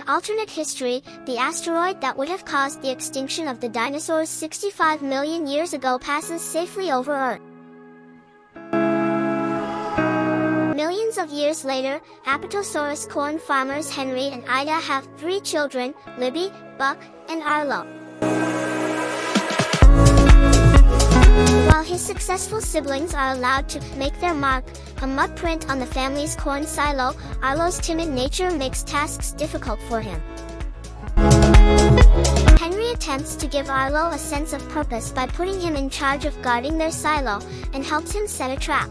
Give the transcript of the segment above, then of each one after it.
alternate history, the asteroid that would have caused the extinction of the dinosaurs 65 million years ago passes safely over Earth. Millions of years later, Apatosaurus corn farmers Henry and Ida have 3 children, Libby, Buck, and Arlo. While his successful siblings are allowed to make their mark, a mud print on the family's corn silo, Arlo's timid nature makes tasks difficult for him. Henry attempts to give Arlo a sense of purpose by putting him in charge of guarding their silo, and helps him set a trap.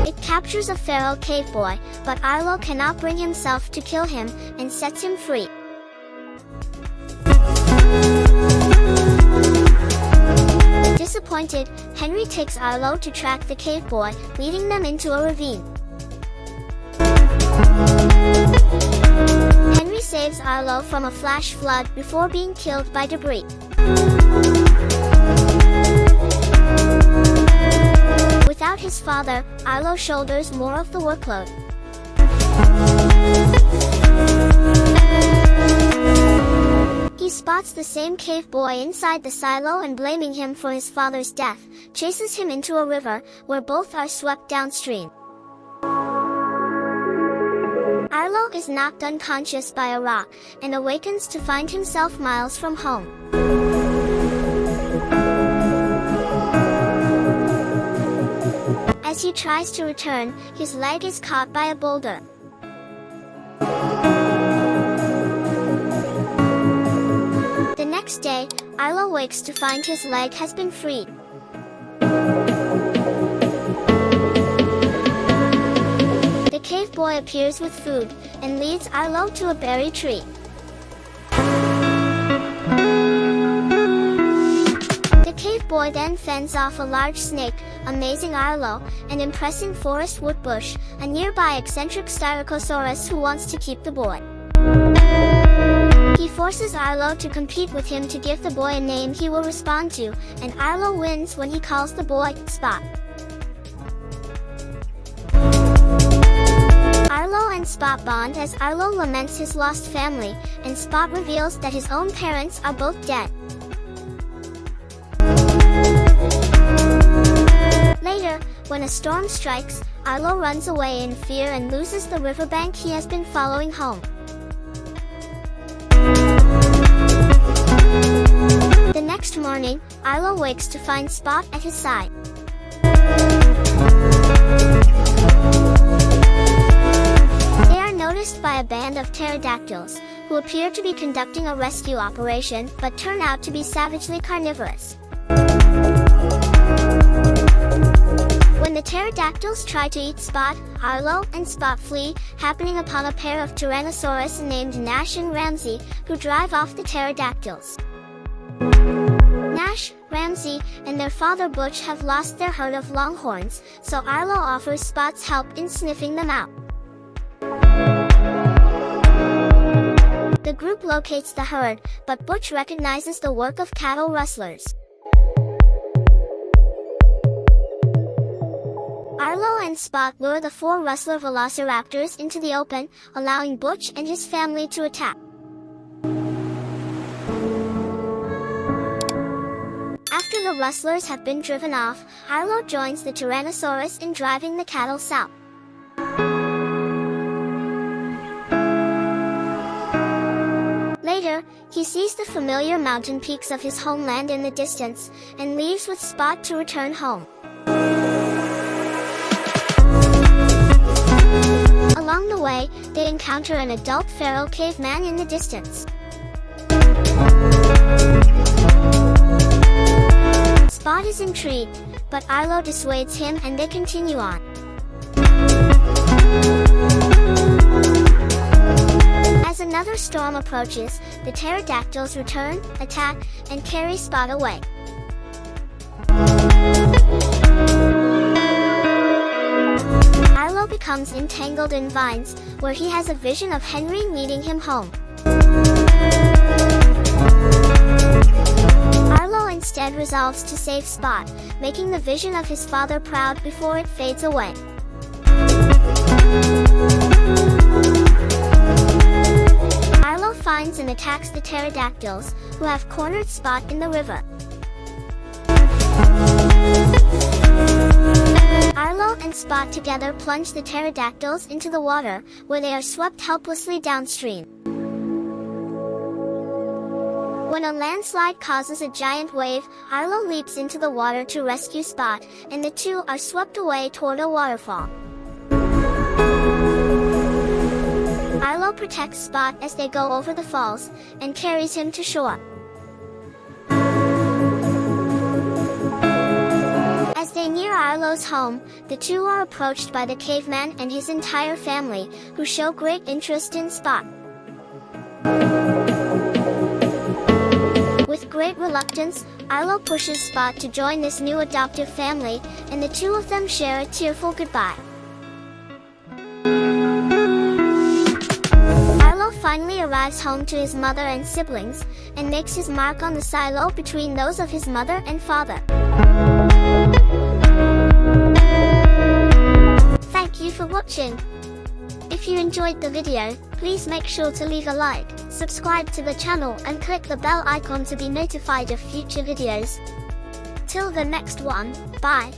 It captures a feral cave boy, but Arlo cannot bring himself to kill him, and sets him free. Disappointed, Henry takes Arlo to track the cave boy, leading them into a ravine. Henry saves Arlo from a flash flood before being killed by debris. Without his father, Arlo shoulders more of the workload. He spots the same cave boy inside the silo and, blaming him for his father's death, chases him into a river, where both are swept downstream. Arlo is knocked unconscious by a rock, and awakens to find himself miles from home. As he tries to return, his leg is caught by a boulder. The next day, Arlo wakes to find his leg has been freed. The cave boy appears with food, and leads Arlo to a berry tree. The cave boy then fends off a large snake, amazing Arlo, and impressing Forest Woodbush, a nearby eccentric Styracosaurus who wants to keep the boy. He forces Arlo to compete with him to give the boy a name he will respond to, and Arlo wins when he calls the boy Spot. Arlo and Spot bond as Arlo laments his lost family, and Spot reveals that his own parents are both dead. Later, when a storm strikes, Arlo runs away in fear and loses the riverbank he has been following home. The next morning, Arlo wakes to find Spot at his side. They are noticed by a band of pterodactyls, who appear to be conducting a rescue operation, but turn out to be savagely carnivorous. When the pterodactyls try to eat Spot, Arlo and Spot flee, happening upon a pair of Tyrannosaurus named Nash and Ramsey, who drive off the pterodactyls. Nash, Ramsey, and their father Butch have lost their herd of longhorns, so Arlo offers Spot's help in sniffing them out. The group locates the herd, but Butch recognizes the work of cattle rustlers. Arlo and Spot lure the 4 rustler velociraptors into the open, allowing Butch and his family to attack. After the rustlers have been driven off, Arlo joins the Tyrannosaurus in driving the cattle south. Later, he sees the familiar mountain peaks of his homeland in the distance, and leaves with Spot to return home. Along the way, they encounter an adult feral caveman in the distance. Spot is intrigued, but Arlo dissuades him and they continue on. As another storm approaches, the pterodactyls return, attack, and carry Spot away. Arlo becomes entangled in vines, where he has a vision of Henry leading him home. Arlo instead resolves to save Spot, making the vision of his father proud before it fades away. Arlo finds and attacks the pterodactyls, who have cornered Spot in the river. Arlo and Spot together plunge the pterodactyls into the water, where they are swept helplessly downstream. When a landslide causes a giant wave, Arlo leaps into the water to rescue Spot, and the two are swept away toward a waterfall. Arlo protects Spot as they go over the falls, and carries him to shore. As they near Arlo's home, the two are approached by the caveman and his entire family, who show great interest in Spot. With great reluctance, Arlo pushes Spot to join this new adoptive family, and the two of them share a tearful goodbye. Arlo finally arrives home to his mother and siblings, and makes his mark on the silo between those of his mother and father. Thank you for watching. If you enjoyed the video, please make sure to leave a like, subscribe to the channel and click the bell icon to be notified of future videos. Till the next one, bye.